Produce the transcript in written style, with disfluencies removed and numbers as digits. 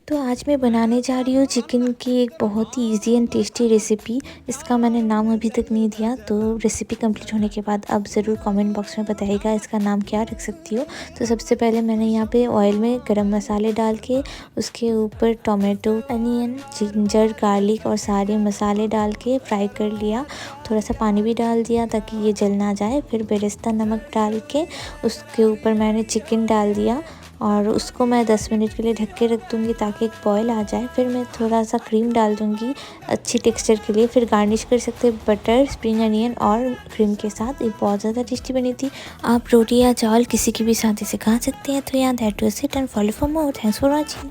तो आज मैं बनाने जा रही हूँ चिकन की एक बहुत ही इजी एंड टेस्टी रेसिपी। इसका मैंने नाम अभी तक नहीं दिया, तो रेसिपी कंप्लीट होने के बाद आप ज़रूर कमेंट बॉक्स में बताइएगा इसका नाम क्या रख सकती हो। तो सबसे पहले मैंने यहाँ पे ऑयल में गरम मसाले डाल के उसके ऊपर टोमेटो, अनियन, जिंजर, गार्लिक और सारे मसाले डाल के फ्राई कर लिया। थोड़ा सा पानी भी डाल दिया ताकि ये जल ना जाए। फिर बेरेस्ता नमक डाल के उसके ऊपर मैंने चिकन डाल दिया और उसको मैं 10 मिनट के लिए ढक के रख दूँगी ताकि एक बॉयल आ जाए। फिर मैं थोड़ा सा क्रीम डाल दूँगी अच्छी टेक्सचर के लिए। फिर गार्निश कर सकते हैं बटर, स्प्रिंग अनियन और क्रीम के साथ। ये बहुत ज़्यादा टेस्टी बनी थी। आप रोटी या चावल किसी के भी साथ इसे खा सकते हैं। तो यहाँ that was it and follow for more. Thanks for watching.